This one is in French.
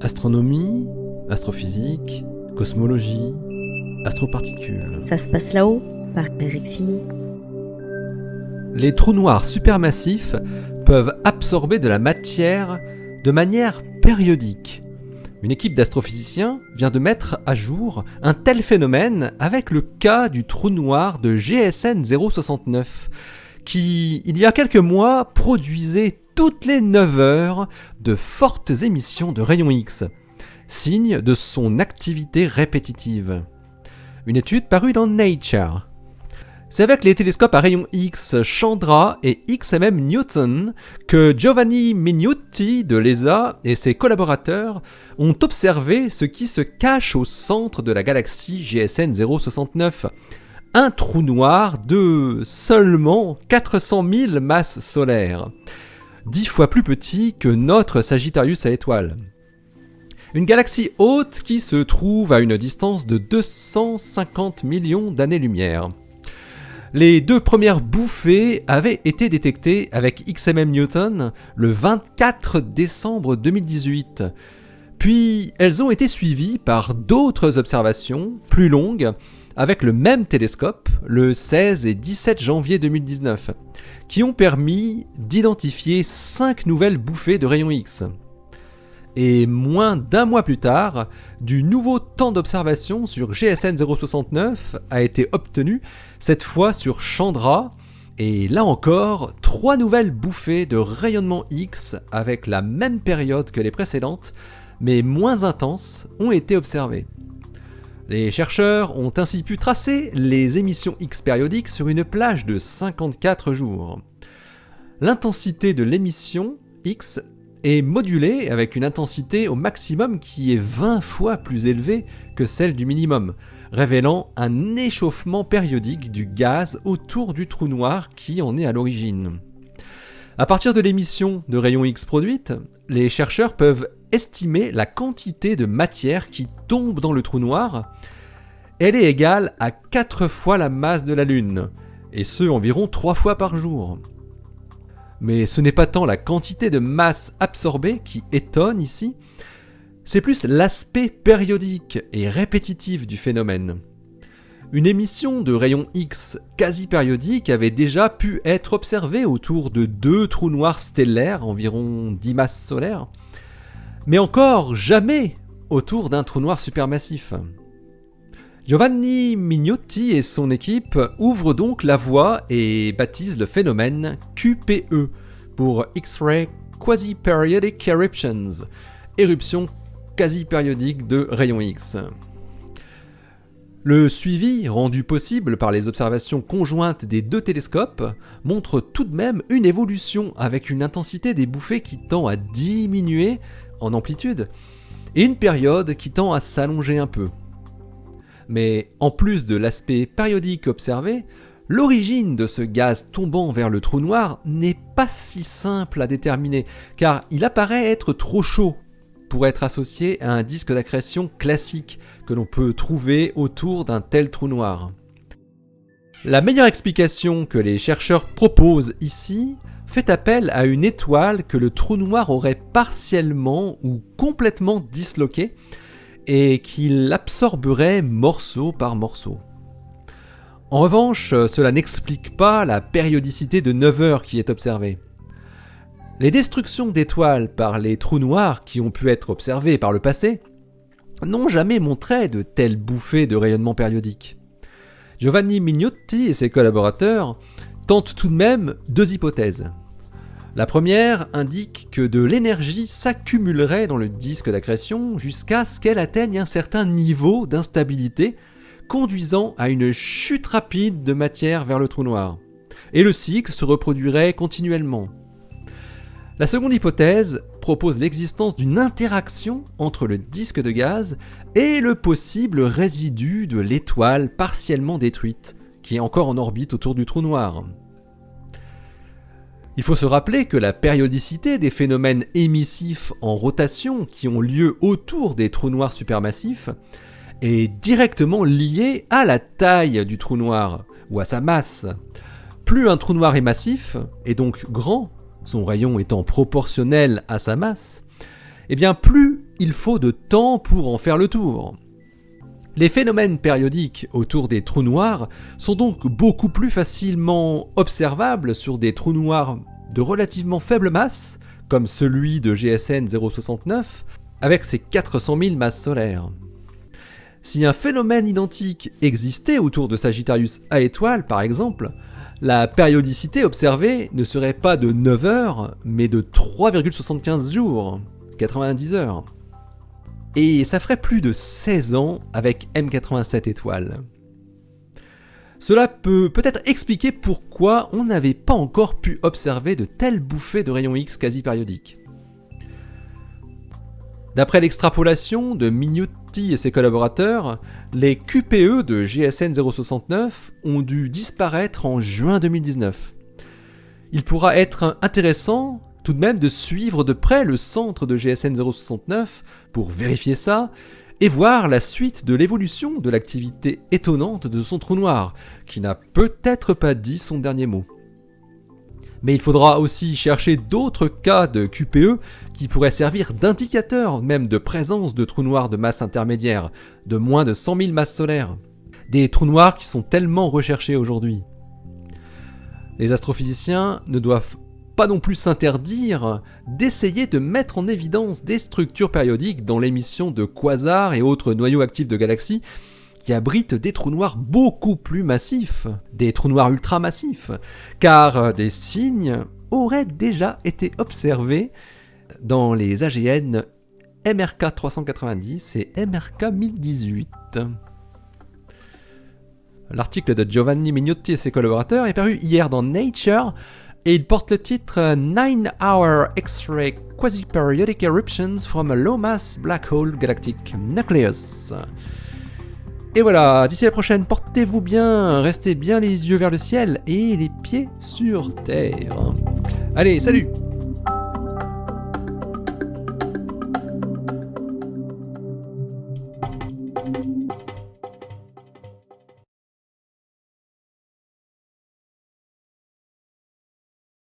Astronomie, astrophysique, cosmologie, astroparticules. Ça se passe là-haut, par Eric Simon. Les trous noirs supermassifs peuvent absorber de la matière de manière périodique. Une équipe d'astrophysiciens vient de mettre à jour un tel phénomène avec le cas du trou noir de GSN 069, qui, il y a quelques mois, produisait toutes les 9 heures de fortes émissions de rayons X, signe de son activité répétitive. Une étude parue dans Nature. C'est avec les télescopes à rayons X Chandra et XMM Newton que Giovanni Mignotti de l'ESA et ses collaborateurs ont observé ce qui se cache au centre de la galaxie GSN 069. Un trou noir de seulement 400 000 masses solaires, 10 fois plus petit que notre Sagittarius à étoiles. Une galaxie haute qui se trouve à une distance de 250 millions d'années-lumière. Les 2 premières bouffées avaient été détectées avec XMM Newton le 24 décembre 2018. Puis elles ont été suivies par d'autres observations plus longues avec le même télescope le 16 et 17 janvier 2019, qui ont permis d'identifier 5 nouvelles bouffées de rayons X. Et moins d'1 mois plus tard, du nouveau temps d'observation sur GSN 069 a été obtenu, cette fois sur Chandra, et là encore, 3 nouvelles bouffées de rayonnement X avec la même période que les précédentes, mais moins intenses, ont été observées. Les chercheurs ont ainsi pu tracer les émissions X périodiques sur une plage de 54 jours. L'intensité de l'émission X est modulée avec une intensité au maximum qui est 20 fois plus élevée que celle du minimum, révélant un échauffement périodique du gaz autour du trou noir qui en est à l'origine. À partir de l'émission de rayons X produite, les chercheurs peuvent estimer la quantité de matière qui tombe dans le trou noir. Elle est égale à 4 fois la masse de la Lune, et ce environ 3 fois par jour. Mais ce n'est pas tant la quantité de masse absorbée qui étonne ici, c'est plus l'aspect périodique et répétitif du phénomène. Une émission de rayons X quasi périodique avait déjà pu être observée autour de 2 trous noirs stellaires, environ 10 masses solaires, mais encore jamais autour d'un trou noir supermassif. Giovanni Mignotti et son équipe ouvrent donc la voie et baptisent le phénomène QPE pour X-Ray Quasi-Periodic Eruptions, éruption quasi-périodique de rayons X. Le suivi rendu possible par les observations conjointes des 2 télescopes montre tout de même une évolution avec une intensité des bouffées qui tend à diminuer en amplitude et une période qui tend à s'allonger un peu. Mais en plus de l'aspect périodique observé, l'origine de ce gaz tombant vers le trou noir n'est pas si simple à déterminer, car il apparaît être trop chaud pour être associé à un disque d'accrétion classique que l'on peut trouver autour d'un tel trou noir. La meilleure explication que les chercheurs proposent ici fait appel à une étoile que le trou noir aurait partiellement ou complètement disloquée et qu'il absorberait morceau par morceau. En revanche, cela n'explique pas la périodicité de 9 heures qui est observée. Les destructions d'étoiles par les trous noirs qui ont pu être observées par le passé n'ont jamais montré de telles bouffées de rayonnement périodique. Giovanni Mignotti et ses collaborateurs tentent tout de même 2 hypothèses. La première indique que de l'énergie s'accumulerait dans le disque d'accrétion jusqu'à ce qu'elle atteigne un certain niveau d'instabilité, conduisant à une chute rapide de matière vers le trou noir. Et le cycle se reproduirait continuellement. La seconde hypothèse propose l'existence d'une interaction entre le disque de gaz et le possible résidu de l'étoile partiellement détruite, qui est encore en orbite autour du trou noir. Il faut se rappeler que la périodicité des phénomènes émissifs en rotation qui ont lieu autour des trous noirs supermassifs est directement liée à la taille du trou noir ou à sa masse. Plus un trou noir est massif, et donc grand, son rayon étant proportionnel à sa masse, eh bien plus il faut de temps pour en faire le tour. Les phénomènes périodiques autour des trous noirs sont donc beaucoup plus facilement observables sur des trous noirs de relativement faible masse, comme celui de GSN 069, avec ses 400 000 masses solaires. Si un phénomène identique existait autour de Sagittarius A étoile, par exemple, la périodicité observée ne serait pas de 9 heures, mais de 3,75 jours, 90 heures. Et ça ferait plus de 16 ans avec M87 étoiles. Cela peut peut-être expliquer pourquoi on n'avait pas encore pu observer de telles bouffées de rayons X quasi-périodiques. D'après l'extrapolation de Mignotti et ses collaborateurs, les QPE de GSN 069 ont dû disparaître en juin 2019. Il pourra être intéressant tout de même de suivre de près le centre de GSN 069 pour vérifier ça et voir la suite de l'évolution de l'activité étonnante de son trou noir, qui n'a peut-être pas dit son dernier mot. Mais il faudra aussi chercher d'autres cas de QPE qui pourraient servir d'indicateur même de présence de trous noirs de masse intermédiaire, de moins de 100 000 masses solaires. Des trous noirs qui sont tellement recherchés aujourd'hui. Les astrophysiciens ne doivent pas non plus s'interdire d'essayer de mettre en évidence des structures périodiques dans l'émission de quasars et autres noyaux actifs de galaxies qui abritent des trous noirs beaucoup plus massifs, des trous noirs ultramassifs, car des signes auraient déjà été observés dans les AGN MRK 390 et MRK 1018. L'article de Giovanni Mignotti et ses collaborateurs est paru hier dans Nature et il porte le titre 9-Hour X-Ray Quasi-Periodic Eruptions from a Low-Mass Black Hole Galactic Nucleus. Et voilà, d'ici la prochaine, portez-vous bien, restez bien les yeux vers le ciel et les pieds sur terre. Allez, salut!